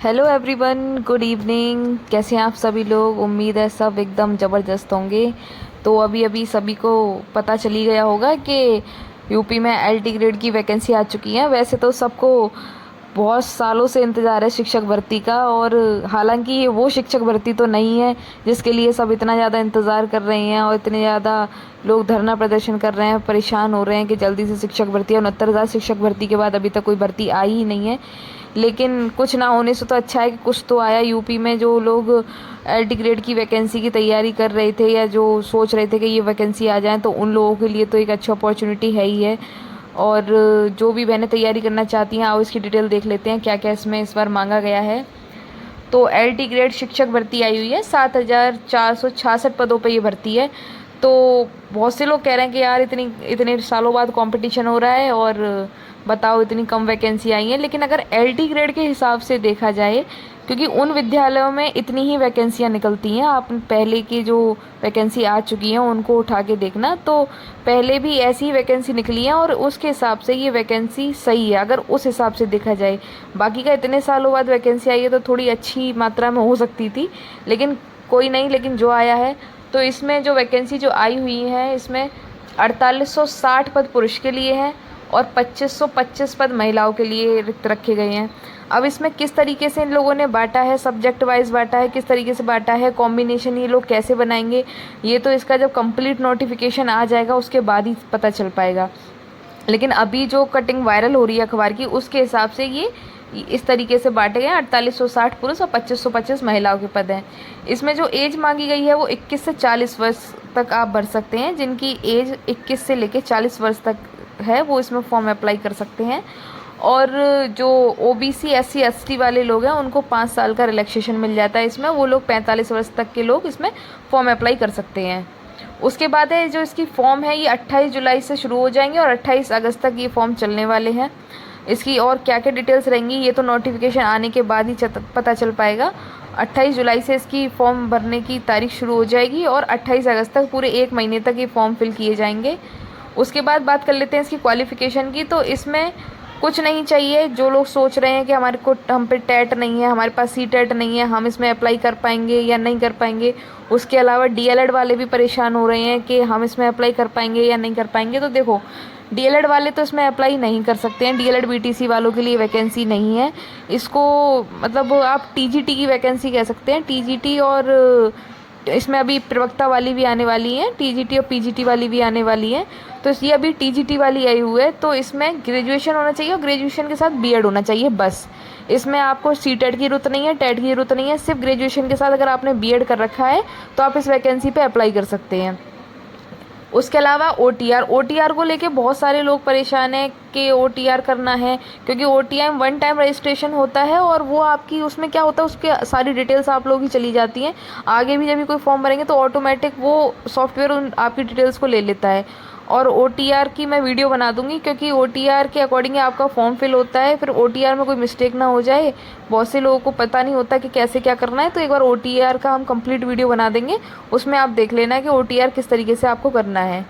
Hello everyone, good evening. कैसे हैं आप सभी लोग? उम्मीद है सब एकदम ज़बरदस्त होंगे। तो अभी अभी सभी को पता चली गया होगा कि यूपी में एलटी ग्रेड की वैकेंसी आ चुकी है। वैसे तो सबको बहुत सालों से इंतज़ार है शिक्षक भर्ती का, और हालांकि ये वो शिक्षक भर्ती तो नहीं है जिसके लिए सब इतना ज़्यादा इंतज़ार कर रहे हैं और इतने ज़्यादा लोग धरना प्रदर्शन कर रहे हैं, परेशान हो रहे हैं कि जल्दी से शिक्षक भर्ती। 69,000 शिक्षक भर्ती के बाद अभी तक कोई भर्ती आई ही नहीं है। लेकिन कुछ ना होने से तो अच्छा है कि कुछ तो आया। यूपी में जो लोग एलटी ग्रेड की वैकेंसी की तैयारी कर रहे थे या जो सोच रहे थे कि ये वैकेंसी आ जाए, तो उन लोगों के लिए तो एक अच्छी अपॉर्चुनिटी है ही है। और जो भी बहनें तैयारी करना चाहती हैं, आओ इसकी डिटेल देख लेते हैं क्या क्या इसमें इस बार मांगा गया है। तो एलटी ग्रेड शिक्षक भर्ती आई हुई है। 7,466 पदों पे ये भर्ती है। तो बहुत से लोग कह रहे हैं कि यार इतनी इतने सालों बाद कंपटीशन हो रहा है और बताओ इतनी कम वैकेंसी आई है। लेकिन अगर एलटी ग्रेड के हिसाब से देखा जाए, क्योंकि उन विद्यालयों में इतनी ही वैकेंसियां निकलती हैं, आप पहले की जो वैकेंसी आ चुकी हैं उनको उठा के देखना, तो पहले भी ऐसी ही वैकेंसी निकली है और उसके हिसाब से ये वैकेंसी सही है अगर उस हिसाब से देखा जाए। बाकी का इतने सालों बाद वैकेंसी आई है तो थोड़ी अच्छी मात्रा में हो सकती थी, लेकिन कोई नहीं। लेकिन जो आया है, तो इसमें जो वैकेंसी जो आई हुई है, इसमें 4860 पद पुरुष के लिए हैं और 2525 पद महिलाओं के लिए रिक्त रखे गए हैं। अब इसमें किस तरीके से इन लोगों ने बांटा है, सब्जेक्ट वाइज बांटा है, किस तरीके से बांटा है, कॉम्बिनेशन ये लोग कैसे बनाएंगे, ये तो इसका जब कंप्लीट नोटिफिकेशन आ जाएगा उसके बाद ही पता चल पाएगा। लेकिन अभी जो कटिंग वायरल हो रही है अखबार की, उसके हिसाब से ये इस तरीके से बांटे गए हैं। 4860 पुरुष और 2525 महिलाओं के पद हैं। इसमें जो एज मांगी गई है वो 21 से 40 वर्ष तक आप भर सकते हैं। जिनकी एज 21 से लेकर 40 वर्ष तक है वो इसमें फॉर्म अप्लाई कर सकते हैं। और जो ओबीसी एससी एसटी वाले लोग हैं उनको 5 साल का रिलैक्सेशन मिल जाता है इसमें। वो लोग 45 वर्ष तक के लोग इसमें फॉर्म अप्लाई कर सकते हैं। उसके बाद है जो इसकी फॉर्म है, ये 28 जुलाई से शुरू हो जाएंगे और 28 अगस्त तक ये फॉर्म चलने वाले हैं। इसकी और क्या क्या डिटेल्स रहेंगी ये तो नोटिफिकेशन आने के बाद ही पता चल पाएगा। 28 जुलाई से इसकी फॉर्म भरने की तारीख शुरू हो जाएगी और 28 अगस्त तक पूरे 1 महीने तक ये फॉर्म फिल किए जाएंगे। उसके बाद बात कर लेते हैं इसकी क्वालिफ़िकेशन की। तो इसमें कुछ नहीं चाहिए। जो लोग सोच रहे हैं कि हम पे टेट नहीं है, हमारे पास सी टेट नहीं है, हम इसमें अप्लाई कर पाएंगे या नहीं कर पाएंगे। उसके अलावा डीएलएड वाले भी परेशान हो रहे हैं कि हम इसमें अप्लाई कर पाएंगे या नहीं कर पाएंगे। तो देखो, डीएलएड वाले तो इसमें अप्लाई नहीं कर सकते हैं। डीएलएड बीटीसी वालों के लिए वैकेंसी नहीं है। इसको मतलब आप टीजीटी की वैकेंसी कह सकते हैं। टीजीटी और इसमें अभी प्रवक्ता वाली भी आने वाली है, टीजीटी और पीजीटी वाली भी आने वाली है। तो ये अभी टीजीटी वाली आई हुई है। तो इसमें ग्रेजुएशन होना चाहिए और ग्रेजुएशन के साथ बीएड होना चाहिए बस। इसमें आपको सी टेट की ज़रूरत नहीं है, टेट की ज़रूरत नहीं है। सिर्फ ग्रेजुएशन के साथ अगर आपने बीएड कर रखा है तो आप इस वैकेंसी पे अप्लाई कर सकते हैं। उसके अलावा ओटीआर को लेके बहुत सारे लोग परेशान हैं कि ओटीआर करना है, क्योंकि ओटीआर वन टाइम रजिस्ट्रेशन होता है और वो आपकी उसमें क्या होता है, उसके सारी डिटेल्स आप लोग ही चली जाती हैं। आगे भी जब भी कोई फॉर्म भरेंगे तो ऑटोमेटिक वो सॉफ्टवेयर उन आपकी डिटेल्स को ले लेता है। और ओटीआर की मैं वीडियो बना दूंगी, क्योंकि ओटीआर के अकॉर्डिंग आपका फॉर्म फिल होता है। फिर ओटीआर में कोई मिस्टेक ना हो जाए, बहुत से लोगों को पता नहीं होता कि कैसे क्या करना है। तो एक बार ओटीआर का हम कंप्लीट वीडियो बना देंगे, उसमें आप देख लेना कि ओटीआर किस तरीके से आपको करना है।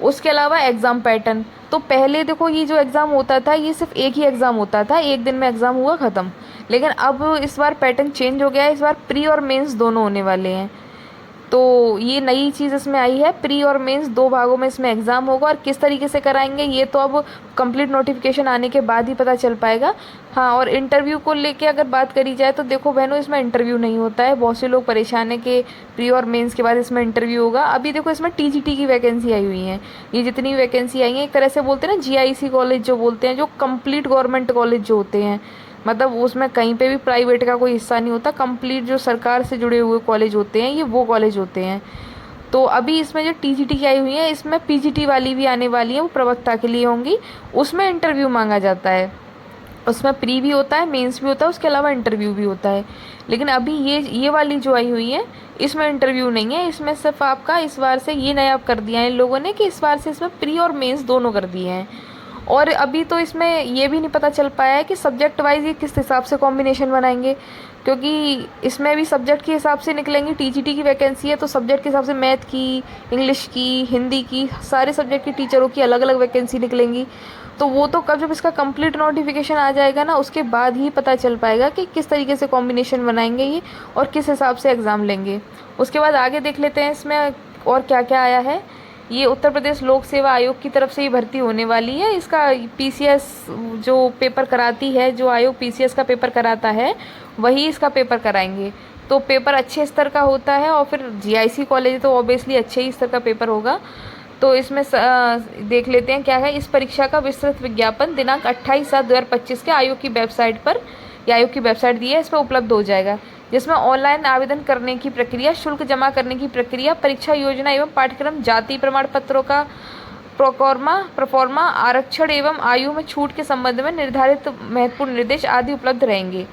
उसके अलावा एग्ज़ाम पैटर्न, तो पहले देखो ये जो एग्ज़ाम होता था ये सिर्फ एक ही एग्ज़ाम होता था, एक दिन में एग्ज़ाम हुआ ख़त्म। लेकिन अब इस बार पैटर्न चेंज हो गया है। इस बार प्री और मेंस दोनों होने वाले हैं। तो ये नई चीज़ इसमें आई है। प्री और मेंस 2 भागों में इसमें एग्ज़ाम होगा और किस तरीके से कराएंगे ये तो अब कंप्लीट नोटिफिकेशन आने के बाद ही पता चल पाएगा। हाँ, और इंटरव्यू को लेके अगर बात करी जाए तो देखो बहनों, इसमें इंटरव्यू नहीं होता है। बहुत से लोग परेशान हैं कि प्री और मेंस के बाद इसमें इंटरव्यू होगा। अभी देखो इसमें टीजीटी की वैकेंसी आई हुई है। ये जितनी वैकेंसी आई है, एक तरह से बोलते हैं ना जीआईसी कॉलेज जो बोलते हैं, जो कंप्लीट गवर्नमेंट कॉलेज जो होते हैं, मतलब उसमें कहीं पे भी प्राइवेट का कोई हिस्सा नहीं होता। कंप्लीट जो सरकार से जुड़े हुए कॉलेज होते हैं ये वो कॉलेज होते हैं। तो अभी इसमें जो टीजीटी की आई हुई है, इसमें पीजीटी वाली भी आने वाली है, वो प्रवक्ता के लिए होंगी। उसमें इंटरव्यू मांगा जाता है। उसमें प्री भी होता है, मेंस भी होता है, उसके अलावा इंटरव्यू भी होता है। लेकिन अभी ये वाली जो आई हुई है इसमें इंटरव्यू नहीं है। इसमें सिर्फ आपका इस बार से ये नया कर दिया है इन लोगों ने कि इस बार से इसमें प्री और मेंस दोनों कर दिए हैं। और अभी तो इसमें ये भी नहीं पता चल पाया है कि सब्जेक्ट वाइज ये किस हिसाब से कॉम्बिनेशन बनाएंगे, क्योंकि इसमें भी सब्जेक्ट के हिसाब से निकलेंगी। टीजीटी की वैकेंसी है तो सब्जेक्ट के हिसाब से मैथ की, इंग्लिश की, हिंदी की, सारे सब्जेक्ट के टीचरों की अलग अलग वैकेंसी निकलेंगी। तो वो तो कब जब इसका कंप्लीट नोटिफिकेशन आ जाएगा ना, उसके बाद ही पता चल पाएगा कि किस तरीके से कॉम्बिनेशन बनाएंगे ये और किस हिसाब से एग्ज़ाम लेंगे। उसके बाद आगे देख लेते हैं इसमें और क्या क्या आया है। ये उत्तर प्रदेश लोक सेवा आयोग की तरफ से ही भर्ती होने वाली है। इसका पीसीएस जो पेपर कराती है, जो आयोग पीसीएस का पेपर कराता है, वही इसका पेपर कराएंगे। तो पेपर अच्छे स्तर का होता है और फिर जीआईसी कॉलेज तो ऑब्वियसली अच्छे ही स्तर का पेपर होगा। तो इसमें देख लेते हैं क्या है। इस परीक्षा का विस्तृत विज्ञापन दिनांक 28/7/2025 के आयोग की वेबसाइट पर, या आयोग की वेबसाइट दी है, इस पर उपलब्ध हो जाएगा, जिसमें ऑनलाइन आवेदन करने की प्रक्रिया, शुल्क जमा करने की प्रक्रिया, परीक्षा योजना एवं पाठ्यक्रम, जाति प्रमाण पत्रों का प्रोफॉर्मा, आरक्षण एवं आयु में छूट के संबंध में निर्धारित महत्वपूर्ण निर्देश आदि उपलब्ध रहेंगे।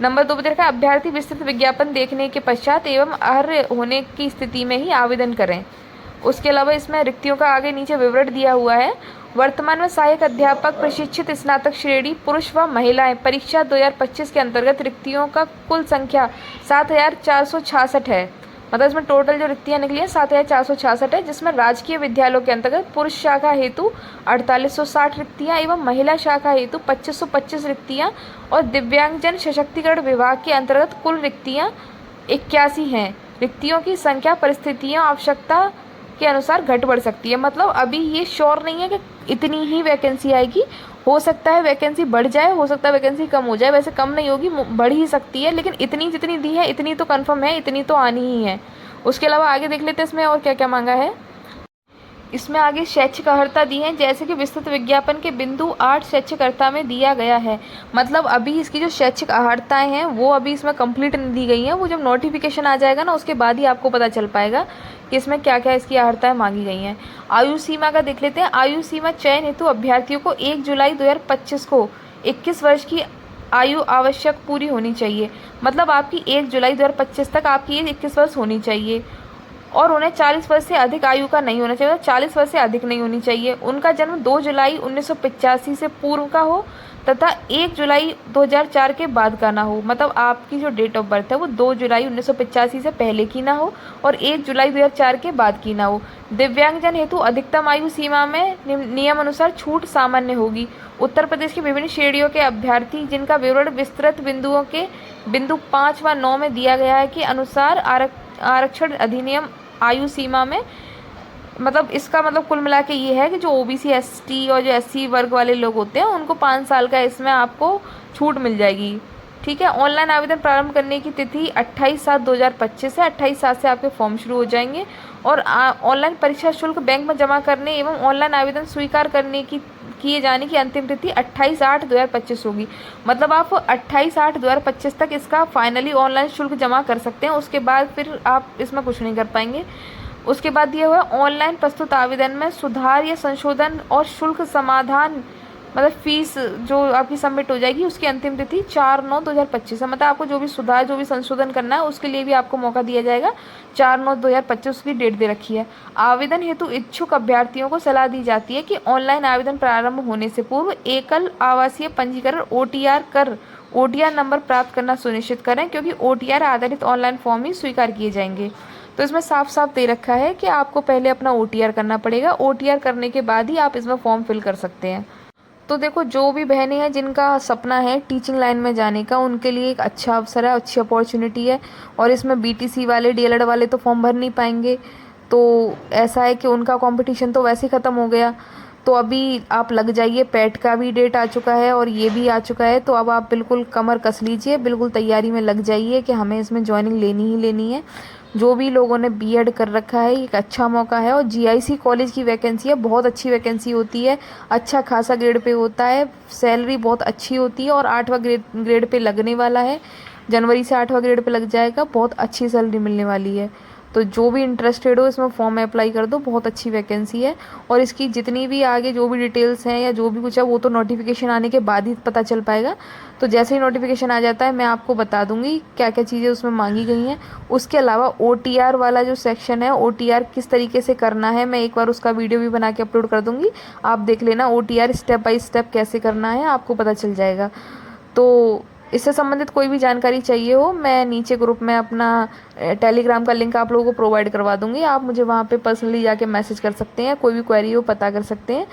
नंबर 2 पर देखा, अभ्यर्थी विस्तृत विज्ञापन देखने के पश्चात एवं अर्ह होने की स्थिति में ही आवेदन करें। उसके अलावा इसमें रिक्तियों का आगे नीचे विवरण दिया हुआ है। वर्तमान में सहायक अध्यापक प्रशिक्षित स्नातक श्रेणी पुरुष व महिलाएं परीक्षा 2025 के अंतर्गत रिक्तियों का कुल संख्या 7,466 है। मतलब इसमें टोटल जो रिक्तियां निकली हैं 7,466 है, जिसमें राजकीय विद्यालयों के अंतर्गत पुरुष शाखा हेतु 4860 रिक्तियां एवं महिला शाखा हेतु 2525 रिक्तियां और दिव्यांगजन सशक्तिकरण विभाग के अंतर्गत कुल रिक्तियां 81 हैं। रिक्तियों की संख्या परिस्थितियों आवश्यकता के अनुसार घट बढ़ सकती है। मतलब अभी ये श्योर नहीं है कि इतनी ही वैकेंसी आएगी, हो सकता है वैकेंसी बढ़ जाए, हो सकता है वैकेंसी कम हो जाए। वैसे कम नहीं होगी, बढ़ ही सकती है, लेकिन इतनी जितनी दी है इतनी तो कंफर्म है, इतनी तो आनी ही है। उसके अलावा आगे देख लेते हैं इसमें और क्या क्या मांगा है। इसमें आगे शैक्षिक अर्हता दी है, जैसे कि विस्तृत विज्ञापन के बिंदु 8 शैक्षिक अर्हता में दिया गया है। मतलब अभी इसकी जो शैक्षिक अर्हताएं हैं वो अभी इसमें कंप्लीट नहीं दी गई हैं। वो जब नोटिफिकेशन आ जाएगा ना, उसके बाद ही आपको पता चल पाएगा कि इसमें क्या क्या इसकी अर्हताएं मांगी गई हैं। आयु सीमा का देख लेते हैं। आयु सीमा चयन हेतु अभ्यर्थियों को 1 जुलाई 2025 को 21 वर्ष की आयु आवश्यक पूरी होनी चाहिए। मतलब आपकी 1 जुलाई 2025 तक आपकी एज 21 वर्ष होनी चाहिए और उन्हें 40 वर्ष से अधिक आयु का नहीं होना चाहिए, 40 वर्ष से अधिक नहीं होनी चाहिए। उनका जन्म 2 जुलाई 1985 से पूर्व का हो तथा 1 जुलाई 2004 के बाद का ना हो। मतलब आपकी जो डेट ऑफ बर्थ है वो 2 जुलाई 1985 से पहले की ना हो और 1 जुलाई 2004 के बाद की ना हो। दिव्यांगजन हेतु अधिकतम आयु सीमा में नियम अनुसार छूट सामान्य होगी। उत्तर प्रदेश की विभिन्न श्रेणियों के अभ्यर्थी जिनका विवरण विस्तृत बिंदुओं के बिंदु 5 व 9 में दिया गया है कि अनुसार आरक्षण अधिनियम आयु सीमा में, मतलब इसका मतलब कुल मिला के ये है कि जो ओबीसी, एसटी और जो एससी वर्ग वाले लोग होते हैं उनको 5 साल का इसमें आपको छूट मिल जाएगी। ठीक है। ऑनलाइन आवेदन प्रारंभ करने की तिथि 28/7/2025 है। 28/7 से आपके फॉर्म शुरू हो जाएंगे और ऑनलाइन परीक्षा शुल्क बैंक में जमा करने एवं ऑनलाइन आवेदन स्वीकार करने की किए जाने की अंतिम तिथि 28/8/2025 होगी। मतलब आप 28/8/2025 तक इसका फाइनली ऑनलाइन शुल्क जमा कर सकते हैं। उसके बाद फिर आप इसमें कुछ नहीं कर पाएंगे। उसके बाद दिया हुआ है ऑनलाइन प्रस्तुत आवेदन में सुधार या संशोधन और शुल्क समाधान, मतलब फीस जो आपकी सबमिट हो जाएगी उसकी अंतिम तिथि 4/9/2025 है। मतलब आपको जो भी सुधार, जो भी संशोधन करना है उसके लिए भी आपको मौका दिया जाएगा। 4/9/2025 की डेट दे रखी है। आवेदन हेतु इच्छुक अभ्यर्थियों को सलाह दी जाती है कि ऑनलाइन आवेदन प्रारंभ होने से पूर्व एकल आवासीय पंजीकरण OTR नंबर प्राप्त करना सुनिश्चित करें, क्योंकि OTR आधारित ऑनलाइन फॉर्म ही स्वीकार किए जाएंगे। तो इसमें साफ साफ दे रखा है कि आपको पहले अपना OTR करना पड़ेगा। OTR करने के बाद ही आप इसमें फॉर्म फिल कर सकते हैं। तो देखो, जो भी बहनें हैं जिनका सपना है टीचिंग लाइन में जाने का, उनके लिए एक अच्छा अवसर है, अच्छी अपॉर्चुनिटी है। और इसमें BTC वाले, DLED वाले तो फॉर्म भर नहीं पाएंगे। तो ऐसा है कि उनका कंपटीशन तो वैसे ही ख़त्म हो गया। तो अभी आप लग जाइए, पैट का भी डेट आ चुका है और ये भी आ चुका है। तो अब आप बिल्कुल कमर कस लीजिए, बिल्कुल तैयारी में लग जाइए कि हमें इसमें ज्वाइनिंग लेनी ही लेनी है। जो भी लोगों ने BEd कर रखा है, एक अच्छा मौका है। और GIC कॉलेज की वैकेंसी है, बहुत अच्छी वैकेंसी होती है, अच्छा खासा ग्रेड पे होता है, सैलरी बहुत अच्छी होती है और 8वां ग्रेड पे लगने वाला है। जनवरी से 8वां ग्रेड पे लग जाएगा, बहुत अच्छी सैलरी मिलने वाली है। तो जो भी इंटरेस्टेड हो इसमें फॉर्म अप्लाई कर दो, बहुत अच्छी वैकेंसी है। और इसकी जितनी भी आगे जो भी डिटेल्स हैं या जो भी कुछ है वो तो नोटिफिकेशन आने के बाद ही पता चल पाएगा। तो जैसे ही नोटिफिकेशन आ जाता है मैं आपको बता दूंगी क्या क्या चीज़ें उसमें मांगी गई हैं। उसके अलावा OTR वाला जो सेक्शन है, OTR किस तरीके से करना है, मैं एक बार उसका वीडियो भी बना के अपलोड कर दूंगी, आप देख लेना। OTR स्टेप बाय स्टेप कैसे करना है आपको पता चल जाएगा। तो इससे संबंधित कोई भी जानकारी चाहिए हो, मैं नीचे ग्रुप में अपना टेलीग्राम का लिंक आप लोगों को प्रोवाइड करवा दूंगी। आप मुझे वहाँ पे पर्सनली जाके मैसेज कर सकते हैं, कोई भी क्वेरी हो पता कर सकते हैं।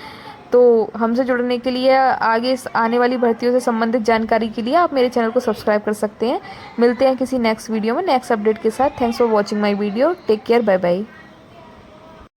तो हमसे जुड़ने के लिए, आगे आने वाली भर्तियों से संबंधित जानकारी के लिए आप मेरे चैनल को सब्सक्राइब कर सकते हैं। मिलते हैं किसी नेक्स्ट वीडियो में नेक्स्ट अपडेट के साथ। Thanks for watching my video. Take care, bye bye.